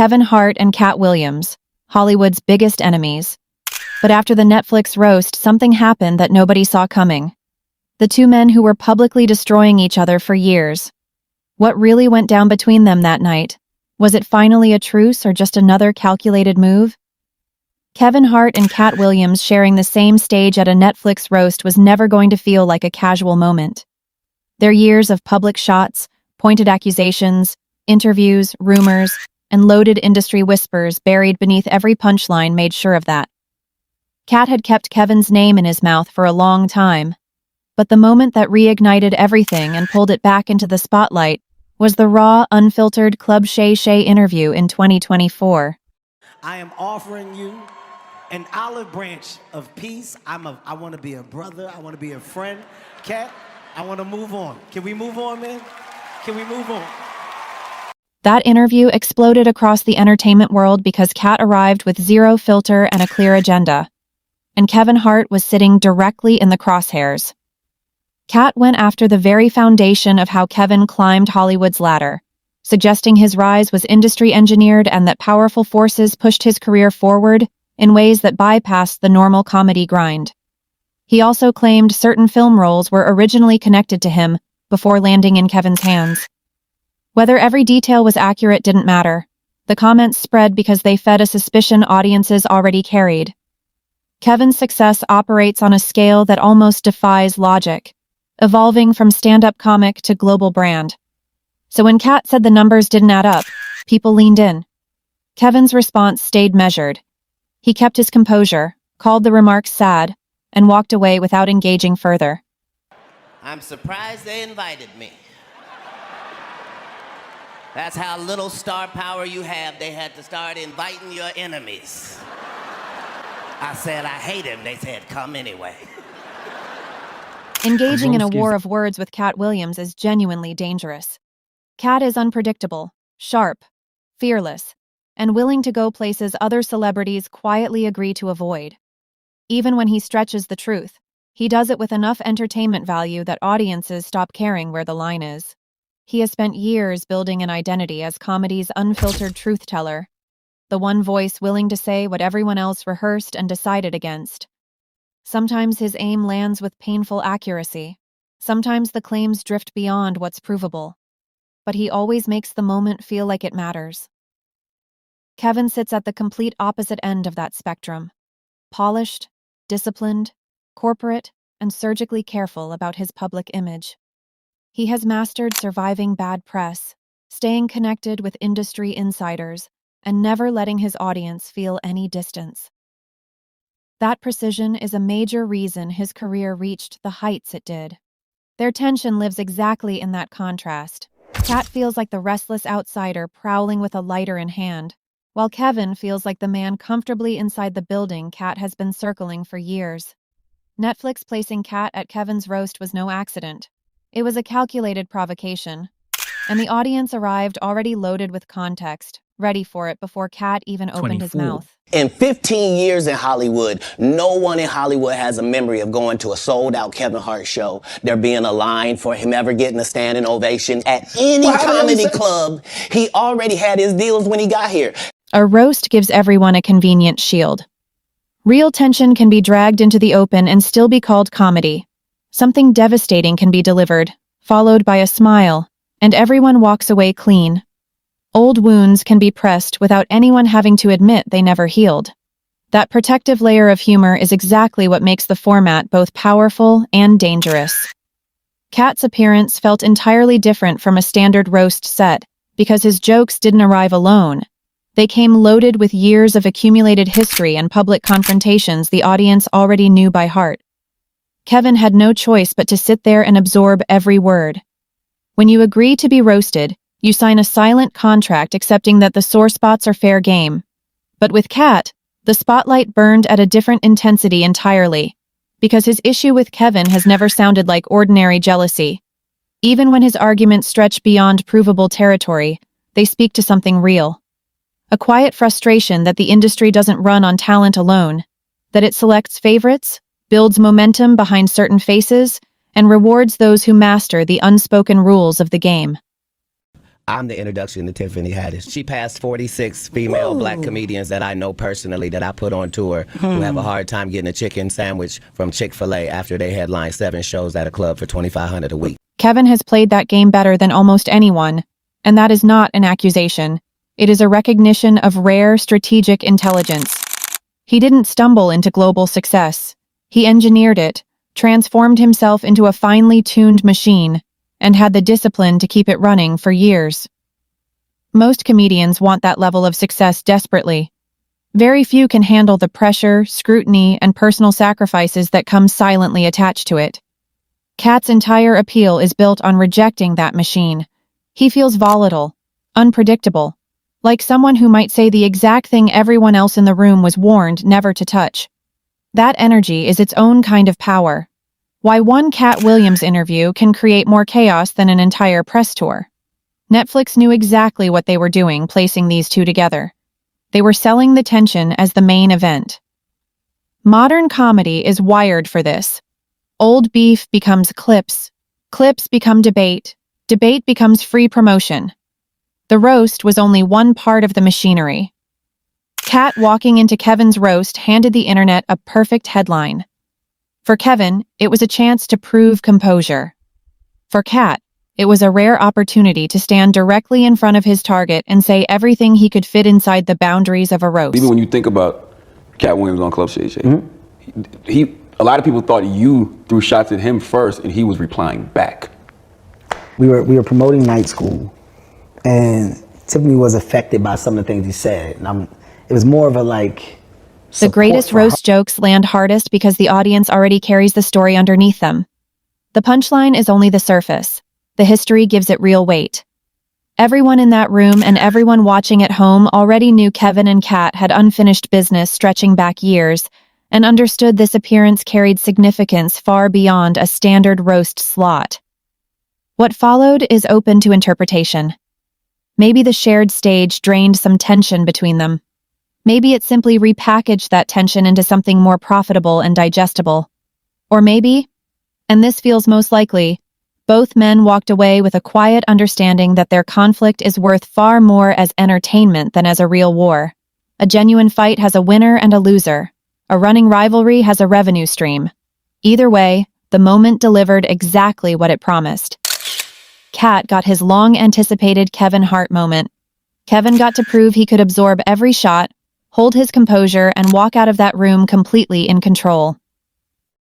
Kevin Hart and Katt Williams, Hollywood's biggest enemies. But after the Netflix roast, something happened that nobody saw coming. The two men who were publicly destroying each other for years. What really went down between them that night? Was it finally a truce or just another calculated move? Kevin Hart and Katt Williams sharing the same stage at a Netflix roast was never going to feel like a casual moment. Their years of public shots, pointed accusations, interviews, rumors, and loaded industry whispers buried beneath every punchline made sure of that. Katt had kept Kevin's name in his mouth for a long time, but the moment that reignited everything and pulled it back into the spotlight was the raw, unfiltered Club Shay Shay interview in 2024. I am offering you an olive branch of peace. I want to be a brother. I want to be a friend. Katt, I want to move on. Can we move on, man? Can we move on? That interview exploded across the entertainment world because Katt arrived with zero filter and a clear agenda. And Kevin Hart was sitting directly in the crosshairs. Katt went after the very foundation of how Kevin climbed Hollywood's ladder, suggesting his rise was industry engineered and that powerful forces pushed his career forward in ways that bypassed the normal comedy grind. He also claimed certain film roles were originally connected to him before landing in Kevin's hands. Whether every detail was accurate didn't matter. The comments spread because they fed a suspicion audiences already carried. Kevin's success operates on a scale that almost defies logic, evolving from stand-up comic to global brand. So when Katt said the numbers didn't add up, people leaned in. Kevin's response stayed measured. He kept his composure, called the remarks sad, and walked away without engaging further. I'm surprised they invited me. That's how little star power you have. They had to start inviting your enemies. I said, I hate him. They said, come anyway. Engaging in a war of words with Katt Williams is genuinely dangerous. Katt is unpredictable, sharp, fearless, and willing to go places other celebrities quietly agree to avoid. Even when he stretches the truth, he does it with enough entertainment value that audiences stop caring where the line is. He has spent years building an identity as comedy's unfiltered truth-teller, the one voice willing to say what everyone else rehearsed and decided against. Sometimes his aim lands with painful accuracy. Sometimes the claims drift beyond what's provable. But he always makes the moment feel like it matters. Kevin sits at the complete opposite end of that spectrum. Polished, disciplined, corporate, and surgically careful about his public image. He has mastered surviving bad press, staying connected with industry insiders, and never letting his audience feel any distance. That precision is a major reason his career reached the heights it did. Their tension lives exactly in that contrast. Katt feels like the restless outsider prowling with a lighter in hand, while Kevin feels like the man comfortably inside the building Katt has been circling for years. Netflix placing Katt at Kevin's roast was no accident. It was a calculated provocation, and the audience arrived already loaded with context, ready for it before Katt even opened his mouth. In 15 years in Hollywood, no one in Hollywood has a memory of going to a sold-out Kevin Hart show, there being a line for him ever getting a standing ovation at any comedy club. He already had his deals when he got here. A roast gives everyone a convenient shield. Real tension can be dragged into the open and still be called comedy. Something devastating can be delivered, followed by a smile, and everyone walks away clean. Old wounds can be pressed without anyone having to admit they never healed. That protective layer of humor is exactly what makes the format both powerful and dangerous. Katt's appearance felt entirely different from a standard roast set because his jokes didn't arrive alone. They came loaded with years of accumulated history and public confrontations the audience already knew by heart. Kevin had no choice but to sit there and absorb every word. When you agree to be roasted, you sign a silent contract accepting that the sore spots are fair game. But with Katt, the spotlight burned at a different intensity entirely, because his issue with Kevin has never sounded like ordinary jealousy. Even when his arguments stretch beyond provable territory, they speak to something real. A quiet frustration that the industry doesn't run on talent alone, that it selects favorites, builds momentum behind certain faces, and rewards those who master the unspoken rules of the game. I'm the introduction to Tiffany Haddish. She passed 46 female black comedians that I know personally that I put on tour who have a hard time getting a chicken sandwich from Chick-fil-A after they headline 7 shows at a club for $2,500 a week. Kevin has played that game better than almost anyone, and that is not an accusation. It is a recognition of rare strategic intelligence. He didn't stumble into global success. He engineered it, transformed himself into a finely tuned machine, and had the discipline to keep it running for years. Most comedians want that level of success desperately. Very few can handle the pressure, scrutiny, and personal sacrifices that come silently attached to it. Katt's entire appeal is built on rejecting that machine. He feels volatile, unpredictable, like someone who might say the exact thing everyone else in the room was warned never to touch. That energy is its own kind of power. Why one Katt Williams interview can create more chaos than an entire press tour. Netflix knew exactly what they were doing placing these two together. They were selling the tension as the main event. Modern comedy is wired for this. Old beef becomes clips. Clips become debate. Debate becomes free promotion. The roast was only one part of the machinery. Katt walking into Kevin's roast handed the internet a perfect headline. For Kevin, it was a chance to prove composure. For Katt, it was a rare opportunity to stand directly in front of his target and say everything he could fit inside the boundaries of a roast. Even when you think about Katt Williams on Club Shay Shay, a lot of people thought you threw shots at him first and he was replying back. We were promoting Night School, and Tiffany was affected by some of the things he said. And it was more of a The greatest roast jokes land hardest because the audience already carries the story underneath them. The punchline is only the surface. The history gives it real weight. Everyone in that room and everyone watching at home already knew Kevin and Katt had unfinished business stretching back years, and understood this appearance carried significance far beyond a standard roast slot. What followed is open to interpretation. Maybe the shared stage drained some tension between them. Maybe it simply repackaged that tension into something more profitable and digestible. Or maybe, and this feels most likely, both men walked away with a quiet understanding that their conflict is worth far more as entertainment than as a real war. A genuine fight has a winner and a loser. A running rivalry has a revenue stream. Either way, the moment delivered exactly what it promised. Katt got his long-anticipated Kevin Hart moment. Kevin got to prove he could absorb every shot, hold his composure, and walk out of that room completely in control.